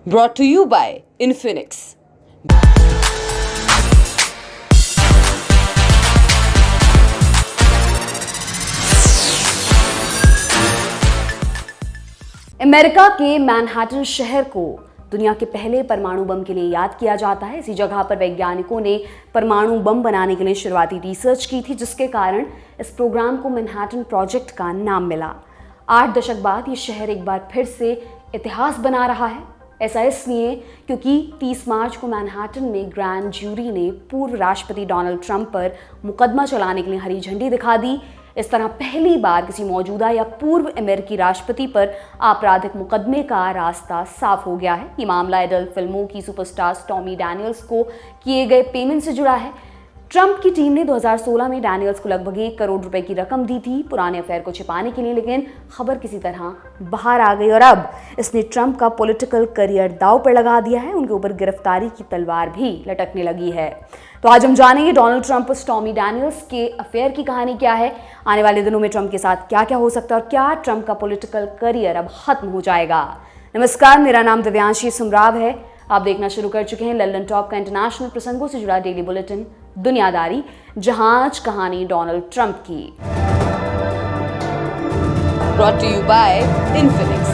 Brought to you by Infinix. America के Manhattan शहर को दुनिया के पहले परमाणु बम के लिए याद किया जाता है। इसी जगह पर वैज्ञानिकों ने परमाणु बम बनाने के लिए शुरुआती रिसर्च की थी, जिसके कारण इस प्रोग्राम को मैनहट्टन प्रोजेक्ट का नाम मिला। 8 दशक बाद ये शहर एक बार फिर से इतिहास बना रहा है। ऐसा इसलिए क्योंकि 30 मार्च को मैनहट्टन में ग्रैंड जूरी ने पूर्व राष्ट्रपति डोनाल्ड ट्रंप पर मुकदमा चलाने के लिए हरी झंडी दिखा दी। इस तरह पहली बार किसी मौजूदा या पूर्व अमेरिकी राष्ट्रपति पर आपराधिक मुकदमे का रास्ता साफ हो गया है। ये मामला एडल्ट फिल्मों की सुपरस्टार स्टॉर्मी डैनियल्स को किए गए पेमेंट से जुड़ा है। ट्रंप की टीम ने 2016 में डैनियल्स को लगभग 1 करोड़ रुपए की रकम दी थी पुराने अफेयर को छिपाने के लिए, लेकिन खबर किसी तरह बाहर आ गई और अब इसने ट्रंप का पॉलिटिकल करियर दांव पर लगा दिया है। उनके ऊपर गिरफ्तारी की तलवार भी लटकने लगी है। तो आज हम जानेंगे डोनाल्ड ट्रंप और स्टॉर्मी डैनियल्स के अफेयर की कहानी क्या है, आने वाले दिनों में ट्रंप के साथ क्या क्या हो सकता है और क्या ट्रंप का पॉलिटिकल करियर अब खत्म हो जाएगा। नमस्कार, मेरा नाम दिव्यांशी सुमराव है। आप देखना शुरू कर चुके हैं लल्लन टॉप का इंटरनेशनल प्रसंगों से जुड़ा डेली बुलेटिन दुनियादारी, जहां आज कहानी डोनाल्ड ट्रंप की। Brought to you by Infinix.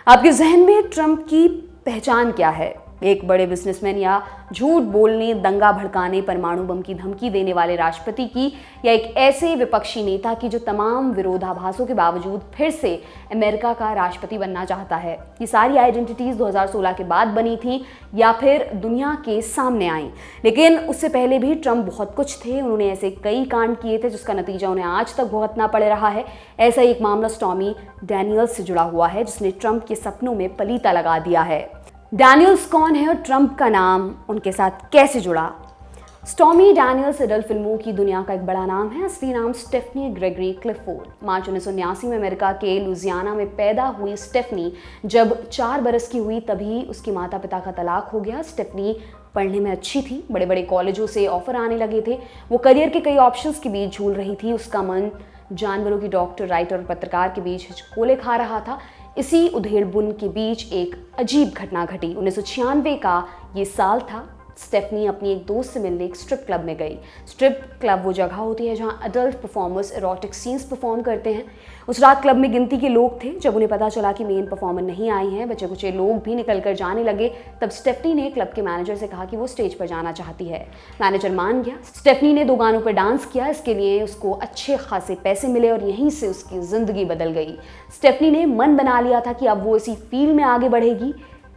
आपके जहन में ट्रंप की पहचान क्या है? एक बड़े बिजनेसमैन या झूठ बोलने, दंगा भड़काने, परमाणु बम की धमकी देने वाले राष्ट्रपति की, या एक ऐसे विपक्षी नेता की जो तमाम विरोधाभासों के बावजूद फिर से अमेरिका का राष्ट्रपति बनना चाहता है? ये सारी आइडेंटिटीज 2016 के बाद बनी थी या फिर दुनिया के सामने आई, लेकिन उससे पहले भी ट्रंप बहुत कुछ थे। उन्होंने ऐसे कई कांड किए थे जिसका नतीजा उन्हें आज तक भुगतना पड़ रहा है। ऐसा एक मामला स्टॉर्मी डैनियल्स से जुड़ा हुआ है, जिसने ट्रंप के सपनों में पलीता लगा दिया है। डैनियल्स कौन है और ट्रंप का नाम उनके साथ कैसे जुड़ा? स्टॉर्मी डैनियल्स एडल्ट फिल्मों की दुनिया का एक बड़ा नाम है। असली नाम स्टेफनी ग्रेगरी क्लिफोर्ड। मार्च 1979 में अमेरिका के लुजियाना में पैदा हुई स्टेफनी जब 4 बरस की हुई तभी उसके माता पिता का तलाक हो गया। स्टेफनी पढ़ने में अच्छी थी, बड़े बड़े कॉलेजों से ऑफर आने लगे थे। वो करियर के कई ऑप्शंस के बीच झूल रही थी। उसका मन जानवरों की डॉक्टर, राइटर और पत्रकार के बीच हिचकोले खा रहा था। इसी उधेड़बुन के बीच एक अजीब घटना घटी। 1996 का ये साल था। स्टेफनी अपनी एक दोस्त से मिलने एक स्ट्रिप क्लब में गई। स्ट्रिप क्लब वो जगह होती है जहां adult performers erotic scenes perform करते हैं। उस रात क्लब में गिनती के लोग थे। जब उन्हें पता चला कि मेन परफॉर्मर नहीं आई हैं, बचे कुचे लोग भी निकल कर जाने लगे, तब स्टेफनी ने क्लब के मैनेजर से कहा कि वो स्टेज पर जाना चाहती है। मैनेजर मान गया। स्टेफनी ने 2 गानों पर डांस किया। इसके लिए उसको अच्छे खासे पैसे मिले और यहीं से उसकी जिंदगी बदल गई। स्टेफनी ने मन बना लिया था कि अब वो इसी फील्ड में आगे बढ़ेगी।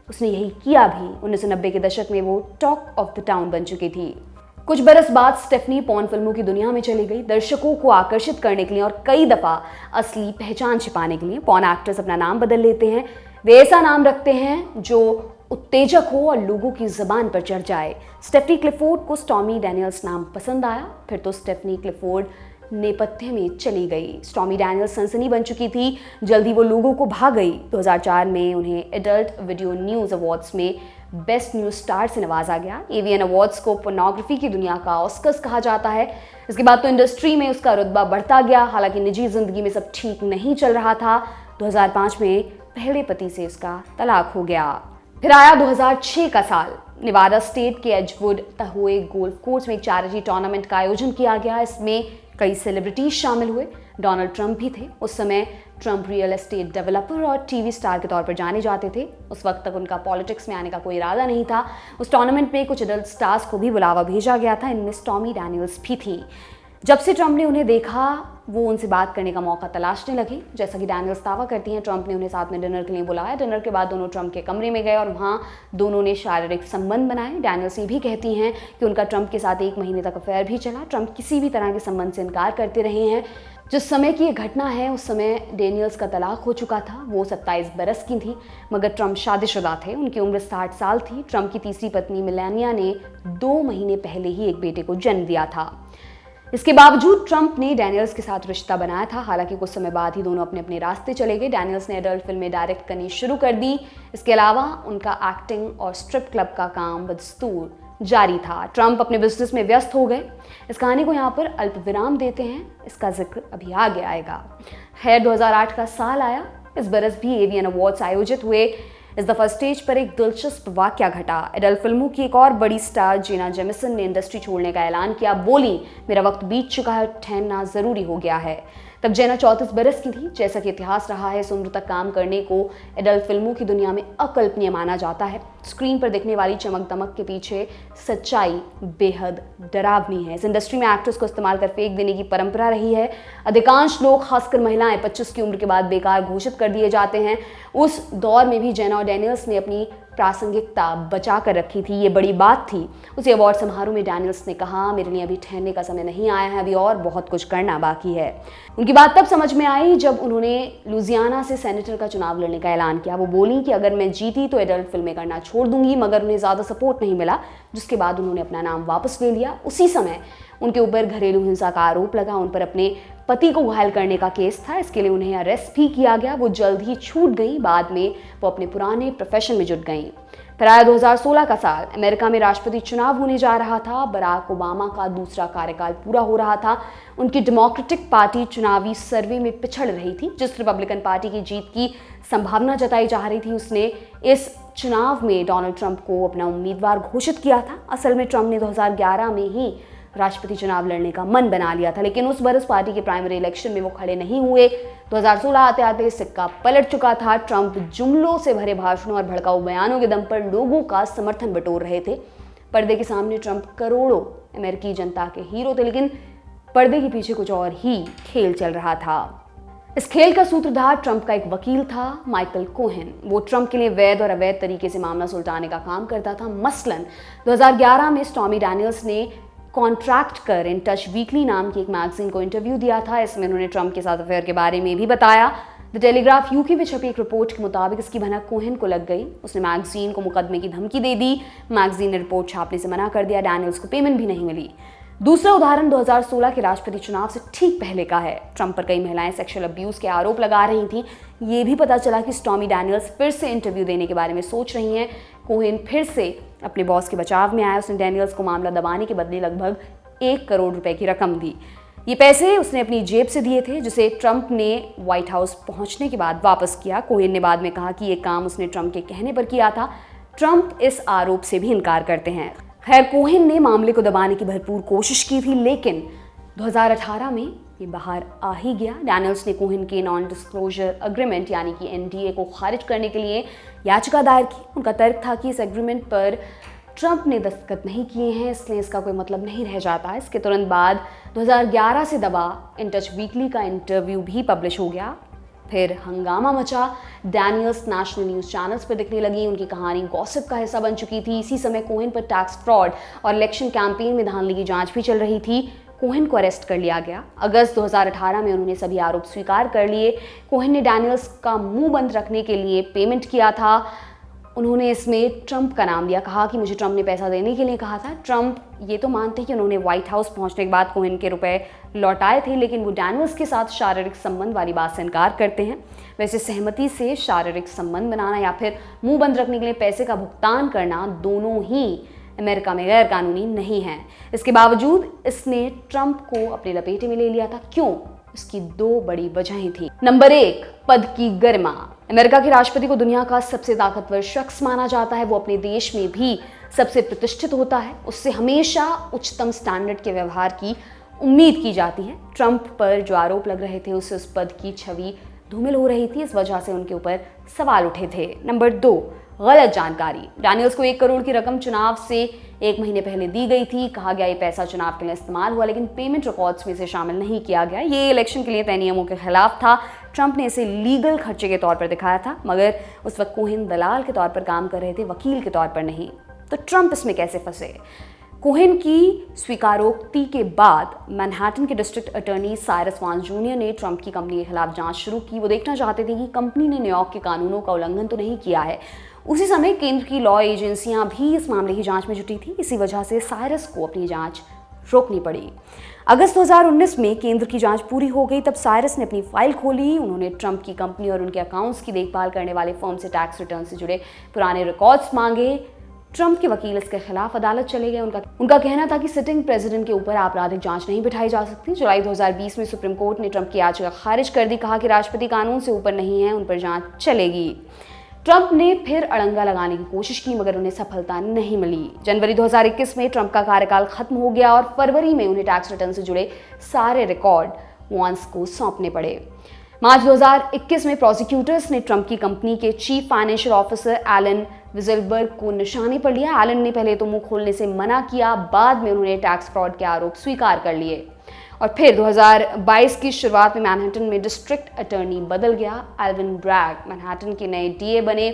उसने यही किया भी। 1990 के दशक में वो टॉक ऑफ द टाउन बन चुकी थी। कुछ बरस बाद स्टेफनी पॉर्न फिल्मों की दुनिया में चली गई, दर्शकों को आकर्षित करने के लिए और कई दफ़ा असली पहचान छिपाने के लिए। पॉर्न एक्टर्स अपना नाम बदल लेते हैं। वे ऐसा नाम रखते हैं जो उत्तेजक हो और लोगों की ज़बान पर चढ़ जाए। स्टेफनी क्लिफोर्ड को स्टॉर्मी डैनियल्स नाम पसंद आया। फिर तो स्टेफनी क्लिफोर्ड नेपथ्य में चली गई। स्टॉर्मी डैनियल्स सनसनी बन चुकी थी। जल्दी वो लोगों को भा गई। 2004 में उन्हें एडल्ट वीडियो न्यूज़ अवार्ड्स में बेस्ट न्यूज़ स्टार से नवाजा गया। एवीएन अवार्ड्स को पोर्नोग्राफी की दुनिया का ऑस्कर्स कहा जाता है। इसके बाद तो इंडस्ट्री में उसका रुतबा बढ़ता गया। हालांकि निजी जिंदगी में सब ठीक नहीं चल रहा था। 2005 में पहले पति से उसका तलाक हो गया। फिर आया 2006 का साल। नेवादा स्टेट के एजवुड तहोए गोल्फ कोर्स में एक चैरिटी टूर्नामेंट का आयोजन किया गया। इसमें कई सेलिब्रिटीज शामिल हुए। डोनाल्ड ट्रंप भी थे। उस समय ट्रंप रियल एस्टेट डेवलपर और टीवी स्टार के तौर पर जाने जाते थे। उस वक्त तक उनका पॉलिटिक्स में आने का कोई इरादा नहीं था। उस टूर्नामेंट में कुछ एडल्ट स्टार्स को भी बुलावा भेजा गया था। इनमें स्टॉर्मी डैनियल्स भी थी। जब से ट्रंप ने उन्हें देखा, वो उनसे बात करने का मौका तलाशने लगे। जैसा कि डैनियल्स दावा करती हैं, ट्रंप ने उन्हें साथ में डिनर के लिए बुलाया। डिनर के बाद दोनों ट्रंप के कमरे में गए और वहाँ दोनों ने शारीरिक संबंध बनाए। डैनियल्स ये भी कहती हैं कि उनका ट्रंप के साथ 1 महीने तक अफेयर भी चला। ट्रंप किसी भी तरह के संबंध से इनकार करते रहे हैं। जिस समय की ये घटना है उस समय डैनियल्स का तलाक हो चुका था। वो 27 बरस की थी, मगर ट्रंप शादीशुदा थे। उनकी उम्र 60 साल थी। ट्रंप की तीसरी पत्नी मेलानिया ने 2 महीने पहले ही एक बेटे को जन्म दिया था। इसके बावजूद ट्रंप ने डैनियल्स के साथ रिश्ता बनाया था। हालांकि कुछ समय बाद ही दोनों अपने अपने रास्ते चले गए। डैनियल्स ने एडल्ट फिल्में डायरेक्ट करनी शुरू कर दी। इसके अलावा उनका एक्टिंग और स्ट्रिप क्लब का काम बदस्तूर जारी था। ट्रंप अपने बिजनेस में व्यस्त हो गए। इस कहानी को यहाँ पर अल्प विराम देते हैं। इसका जिक्र अभी आगे आएगा। खैर 2008 का साल आया। इस बरस भी एवियन अवार्ड्स आयोजित हुए। इस दफा स्टेज पर एक दिलचस्प वाकया घटा। एडल्ट फिल्मों की एक और बड़ी स्टार जेना जेमिसन ने इंडस्ट्री छोड़ने का ऐलान किया। बोली, मेरा वक्त बीत चुका है, ठहरना जरूरी हो गया है। तब जेना 34 बरस की थी। जैसा कि इतिहास रहा है, इस उम्र तक काम करने को एडल्ट फिल्मों की दुनिया में अकल्पनीय माना जाता है। स्क्रीन पर दिखने वाली चमक दमक के पीछे सच्चाई बेहद डरावनी है। इस इंडस्ट्री में एक्ट्रेस को इस्तेमाल कर फेंक देने की परंपरा रही है। अधिकांश लोग, खासकर महिलाएं, 25 की उम्र के बाद बेकार घोषित कर दिए जाते हैं। उस दौर में भी जेना और डैनियल्स ने अपनी प्रासंगिकता बचा कर रखी थी। ये बड़ी बात थी। उसी अवार्ड समारोह में डैनियल्स ने कहा, मेरे लिए अभी ठहरने का समय नहीं आया है, अभी और बहुत कुछ करना बाकी है। उनकी बात तब समझ में आई जब उन्होंने लुजियाना से सेनेटर का चुनाव लड़ने का ऐलान किया। वो बोली कि अगर मैं जीती तो एडल्ट फिल्में करना छोड़ दूंगी, मगर उन्हें ज़्यादा सपोर्ट नहीं मिला, जिसके बाद उन्होंने अपना नाम वापस ले लिया। उसी समय उनके ऊपर घरेलू हिंसा का आरोप लगा। उन पर अपने पति को घायल करने का केस था। इसके लिए उन्हें अरेस्ट भी किया गया। वो जल्द ही छूट गई। बाद में वो अपने पुराने प्रोफेशन में जुट गई। फिर आया 2016 का साल। अमेरिका में राष्ट्रपति चुनाव होने जा रहा था। बराक ओबामा का दूसरा कार्यकाल पूरा हो रहा था। उनकी डेमोक्रेटिक पार्टी चुनावी सर्वे में पिछड़ रही थी। जिस रिपब्लिकन पार्टी की जीत की संभावना जताई जा रही थी, उसने इस चुनाव में डोनाल्ड ट्रंप को अपना उम्मीदवार घोषित किया था। असल में ट्रंप ने 2011 में ही राष्ट्रपति चुनाव लड़ने का मन बना लिया था, लेकिन उस बरस पार्टी के प्राइमरी इलेक्शन में वो खड़े नहीं हुए। 2016 आते आते सिक्का पलट चुका था। ट्रंप जुमलों से भरे भाषणों और भड़काऊ बयानों के दम पर लोगों का समर्थन बटोर रहे थे। पर्दे के सामने ट्रंप करोड़ों अमेरिकी जनता के हीरो थे, लेकिन पर्दे के पीछे कुछ और ही खेल चल रहा था। इस खेल का सूत्रधार ट्रंप का एक वकील था, माइकल कोहेन। वो ट्रंप के लिए वैध और अवैध तरीके से मामला सुलझाने का काम करता था। मसलन 2011 में स्टॉर्मी डैनियल्स ने कॉन्ट्रैक्ट कर इन टच वीकली नाम की एक मैगजीन को इंटरव्यू दिया था। इसमें उन्होंने ट्रंप के साथ अफेयर के बारे में भी बताया। द टेलीग्राफ यूके में छपी एक रिपोर्ट के मुताबिक इसकी भनक कोहेन को लग गई। उसने मैगजीन को मुकदमे की धमकी दे दी। मैगजीन ने रिपोर्ट छापने से मना कर दिया। डैनियल्स को पेमेंट भी नहीं मिली। दूसरा उदाहरण 2016 के राष्ट्रपति चुनाव से ठीक पहले का है। ट्रंप पर कई महिलाएं सेक्सुअल अब्यूज के आरोप लगा रही थीं। ये भी पता चला कि स्टॉर्मी डैनियल्स फिर से इंटरव्यू देने के बारे में सोच रही हैं। कोहेन फिर से अपने बॉस के बचाव में आया। उसने डैनियल्स को मामला दबाने के बदले लगभग 1 करोड़ रुपए की रकम दी। ये पैसे उसने अपनी जेब से दिए थे, जिसे ट्रंप ने व्हाइट हाउस पहुंचने के बाद वापस किया। कोहेन ने बाद में कहा कि ये काम उसने ट्रंप के कहने पर किया था। ट्रंप इस आरोप से भी इनकार करते हैं। खैर, कोहेन ने मामले को दबाने की भरपूर कोशिश की थी, लेकिन 2018 में ये बाहर आ ही गया। डैनियल्स ने कोहेन के नॉन डिस्क्लोजर एग्रीमेंट यानी कि NDA को खारिज करने के लिए याचिका दायर की। उनका तर्क था कि इस एग्रीमेंट पर ट्रंप ने दस्तखत नहीं किए हैं, इसलिए इसका कोई मतलब नहीं रह जाता। इसके तुरंत बाद 2011 से दबा इन टच वीकली का इंटरव्यू भी पब्लिश हो गया। फिर हंगामा मचा। डैनियल्स नेशनल न्यूज़ चैनल्स पर दिखने लगी। उनकी कहानी गॉसिप का हिस्सा बन चुकी थी। इसी समय कोहेन पर टैक्स फ्रॉड और इलेक्शन कैंपेन में धांधली की जांच भी चल रही थी। कोहेन को अरेस्ट कर लिया गया। अगस्त 2018 में उन्होंने सभी आरोप स्वीकार कर लिए। कोहेन ने डैनियल्स का मुंह बंद रखने के लिए पेमेंट किया था। उन्होंने इसमें ट्रंप का नाम लिया। कहा कि मुझे ट्रंप ने पैसा देने के लिए कहा था। ट्रंप ये तो मानते हैं कि उन्होंने व्हाइट हाउस पहुंचने के बाद कोहेन के रुपए लौटाए थे, लेकिन वो डैनियल्स के साथ शारीरिक संबंध वाली बात से इनकार करते हैं। वैसे सहमति से शारीरिक संबंध बनाना या फिर मुंह बंद रखने के लिए पैसे का भुगतान करना, दोनों ही अमेरिका में गैर कानूनी नहीं है। इसके बावजूद इसने ट्रंप को अपने लपेटे में ले लिया था। क्यों? इसकी 2 बड़ी वजहें थी। नंबर 1, पद की गरिमा। अमेरिका के राष्ट्रपति को दुनिया का सबसे ताकतवर शख्स माना जाता है। वो अपने देश में भी सबसे प्रतिष्ठित होता है। उससे हमेशा उच्चतम स्टैंडर्ड के व्यवहार की उम्मीद की जाती है। ट्रंप पर जो आरोप लग रहे थे, उससे उस पद की छवि धूमिल हो रही थी। इस वजह से उनके ऊपर सवाल उठे थे। नंबर 2, गलत जानकारी। डैनियल्स को 1 करोड़ की रकम चुनाव से 1 महीने पहले दी गई थी। कहा गया ये पैसा चुनाव के लिए इस्तेमाल हुआ, लेकिन पेमेंट रिकॉर्ड्स में इसे शामिल नहीं किया गया। ये इलेक्शन के लिए तय नियमों के खिलाफ था। ट्रंप ने इसे लीगल खर्चे के तौर पर दिखाया था, मगर उस वक्त कोहेन दलाल के तौर पर काम कर रहे थे, वकील के तौर पर नहीं। तो ट्रंप इसमें कैसे फंसे? कोहेन की स्वीकारोक्ति के बाद मैनहट्टन के डिस्ट्रिक्ट अटॉर्नी साइरस वांस जूनियर ने ट्रंप की कंपनी के खिलाफ जांच शुरू की। वो देखना चाहते थे कि कंपनी ने न्यूयॉर्क के कानूनों का उल्लंघन तो नहीं किया है। उसी समय केंद्र की लॉ एजेंसियां भी इस मामले की जांच में जुटी थी। इसी वजह से साइरस को अपनी जांच रोकनी पड़ी। अगस्त 2019 में केंद्र की जांच पूरी हो गई। तब साइरस ने अपनी फाइल खोली। उन्होंने ट्रंप की कंपनी और उनके अकाउंट्स की देखभाल करने वाले फर्म से टैक्स रिटर्न से जुड़े पुराने रिकॉर्ड्स मांगे। ट्रंप के वकील इसके खिलाफ अदालत चले गए। उनका कहना था कि सिटिंग प्रेसिडेंट के ऊपर आपराधिक जांच नहीं बिठाई जा सकती। जुलाई 2020 में सुप्रीम कोर्ट ने ट्रंप की याचिका खारिज कर दी, कहा कि राष्ट्रपति कानून से ऊपर नहीं है, उन पर जांच चलेगी। ट्रंप ने फिर अड़ंगा लगाने की कोशिश की, मगर उन्हें सफलता नहीं मिली। जनवरी 2021 में ट्रंप का कार्यकाल खत्म हो गया और फरवरी में उन्हें टैक्स रिटर्न से जुड़े सारे रिकॉर्ड वॉन्स को सौंपने पड़े। मार्च 2021 में प्रोसिक्यूटर्स ने ट्रंप की कंपनी के चीफ फाइनेंशियल ऑफिसर एलन विजलबर्ग को निशाने पर लिया। एलन ने पहले तो मुंह खोलने से मना किया, बाद में उन्होंने टैक्स फ्रॉड के आरोप स्वीकार कर लिए। और फिर 2022 की शुरुआत में मैनहट्टन में डिस्ट्रिक्ट अटॉर्नी बदल गया। एल्विन ब्रैग मैनहट्टन के नए डीए बने।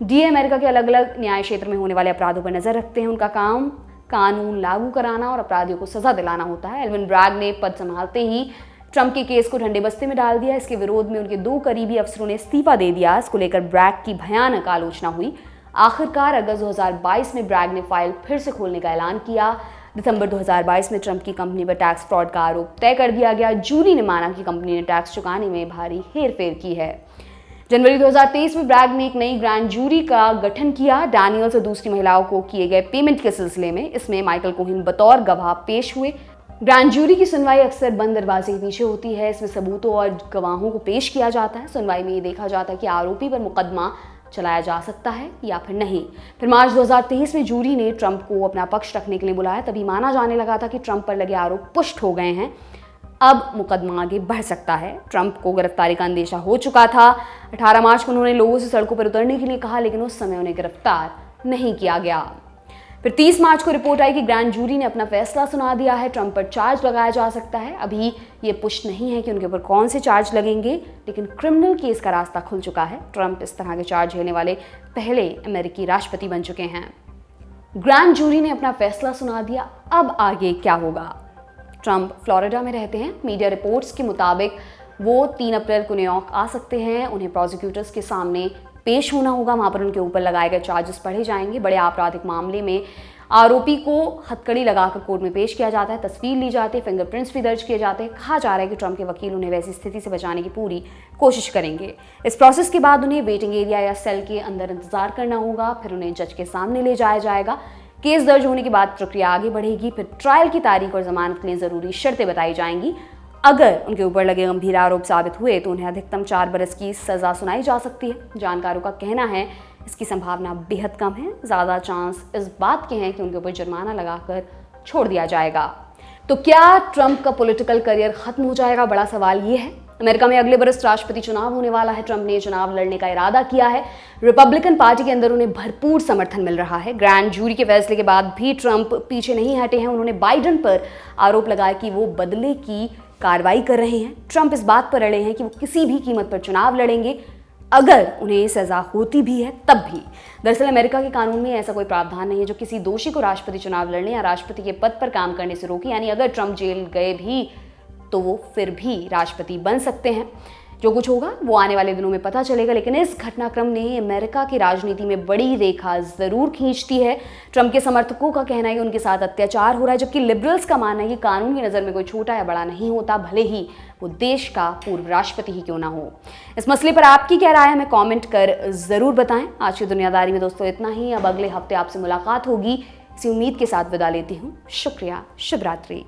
डीए अमेरिका के अलग अलग न्याय क्षेत्र में होने वाले अपराधों पर नजर रखते हैं। उनका काम कानून लागू कराना और अपराधियों को सजा दिलाना होता है। एल्विन ब्रैग ने पद संभालते ही ट्रंप के केस को ठंडे बस्ते में डाल दिया। इसके विरोध में उनके 2 करीबी अफसरों ने इस्तीफा दे दिया। इसको लेकर ब्रैग की भयानक आलोचना हुई। आखिरकार अगस्त 2022 में ब्रैग ने फाइल फिर से खोलने का ऐलान किया। दिसंबर 2022 में ट्रंप की कंपनी पर टैक्स फ्रॉड का आरोप तय कर दिया गया। जूरी ने माना कि कंपनी ने टैक्स चुकाने में भारी हेरफेर की है। जनवरी 2023 में ब्रैग ने एक नई ग्रैंड जूरी का गठन किया डैनियल्स और दूसरी महिलाओं को किए गए पेमेंट के सिलसिले में। इसमें माइकल कोहेन बतौर गवाह पेश हुए। ग्रैंड जूरी की सुनवाई अक्सर बंद दरवाजे के पीछे होती है। इसमें सबूतों और गवाहों को पेश किया जाता है। सुनवाई में ये देखा जाता है कि आरोपी पर मुकदमा चलाया जा सकता है या फिर नहीं। फिर मार्च 2023 में जूरी ने ट्रंप को अपना पक्ष रखने के लिए बुलाया। तभी माना जाने लगा था कि ट्रंप पर लगे आरोप पुष्ट हो गए हैं, अब मुकदमा आगे बढ़ सकता है। ट्रंप को गिरफ्तारी का अंदेशा हो चुका था। 18 मार्च को उन्होंने लोगों से सड़कों पर उतरने के लिए कहा, लेकिन उस समय उन्हें गिरफ्तार नहीं किया गया। फिर 30 मार्च को रिपोर्ट आई कि ग्रैंड जूरी ने अपना फैसला सुना दिया है। ट्रंप पर चार्ज लगाया जा सकता है। अभी ये पुष्ट नहीं है कि उनके ऊपर कौन से चार्ज लगेंगे, लेकिन क्रिमिनल केस का रास्ता खुल चुका है। ट्रंप इस तरह के चार्ज झेलने वाले पहले अमेरिकी राष्ट्रपति बन चुके हैं। ग्रैंड जूरी ने अपना फैसला सुना दिया, अब आगे क्या होगा? ट्रंप फ्लोरिडा में रहते हैं। मीडिया रिपोर्ट्स के मुताबिक वो 3 अप्रैल को न्यूयॉर्क आ सकते हैं। उन्हें प्रोसिक्यूटर्स के सामने पेश होना होगा। वहाँ पर उनके ऊपर लगाए गए चार्जेस पढ़े जाएंगे। बड़े आपराधिक मामले में आरोपी को हथकड़ी लगाकर कोर्ट में पेश किया जाता है, तस्वीर ली जाती है, फिंगरप्रिंट्स भी दर्ज किए जाते हैं। कहा जा रहा है कि ट्रंप के वकील उन्हें वैसी स्थिति से बचाने की पूरी कोशिश करेंगे। इस प्रोसेस के बाद उन्हें वेटिंग एरिया या सेल के अंदर इंतजार करना होगा। फिर उन्हें जज के सामने ले जाया जाएगा। केस दर्ज होने के बाद प्रक्रिया आगे बढ़ेगी। फिर ट्रायल की तारीख और जमानत के लिए जरूरी शर्तें बताई जाएंगी। अगर उनके ऊपर लगे गंभीर आरोप साबित हुए तो उन्हें अधिकतम 4 बरस की सजा सुनाई जा सकती है। जानकारों का कहना है इसकी संभावना बेहद कम है। ज़्यादा चांस इस बात के हैं कि उनके ऊपर जुर्माना लगाकर छोड़ दिया जाएगा। तो क्या ट्रंप का पॉलिटिकल करियर खत्म हो जाएगा? बड़ा सवाल ये है। अमेरिका में अगले बरस राष्ट्रपति चुनाव होने वाला है। ट्रंप ने चुनाव लड़ने का इरादा किया है। रिपब्लिकन पार्टी के अंदर उन्हें भरपूर समर्थन मिल रहा है। ग्रैंड जूरी के फैसले के बाद भी ट्रंप पीछे नहीं हटे हैं। उन्होंने बाइडेन पर आरोप लगाया कि वो बदले की कार्रवाई कर रहे हैं। ट्रंप इस बात पर अड़े हैं कि वो किसी भी कीमत पर चुनाव लड़ेंगे, अगर उन्हें सजा होती भी है तब भी। दरअसल अमेरिका के कानून में ऐसा कोई प्रावधान नहीं है जो किसी दोषी को राष्ट्रपति चुनाव लड़ने या राष्ट्रपति के पद पर काम करने से रोके। यानी अगर ट्रंप जेल गए भी तो वो फिर भी राष्ट्रपति बन सकते हैं। जो कुछ होगा वो आने वाले दिनों में पता चलेगा, लेकिन इस घटनाक्रम ने अमेरिका की राजनीति में बड़ी रेखा जरूर खींचती है। ट्रंप के समर्थकों का कहना है कि उनके साथ अत्याचार हो रहा है, जबकि लिबरल्स का मानना है कि कानून की नज़र में कोई छोटा या बड़ा नहीं होता, भले ही वो देश का पूर्व राष्ट्रपति ही क्यों ना हो। इस मसले पर आपकी क्या राय है, हमें कॉमेंट कर जरूर बताएं। आज की दुनियादारी में दोस्तों इतना ही। अब अगले हफ्ते आपसे मुलाकात होगी, इसी उम्मीद के साथ विदा लेती हूँ। शुक्रिया, शुभ रात्रि।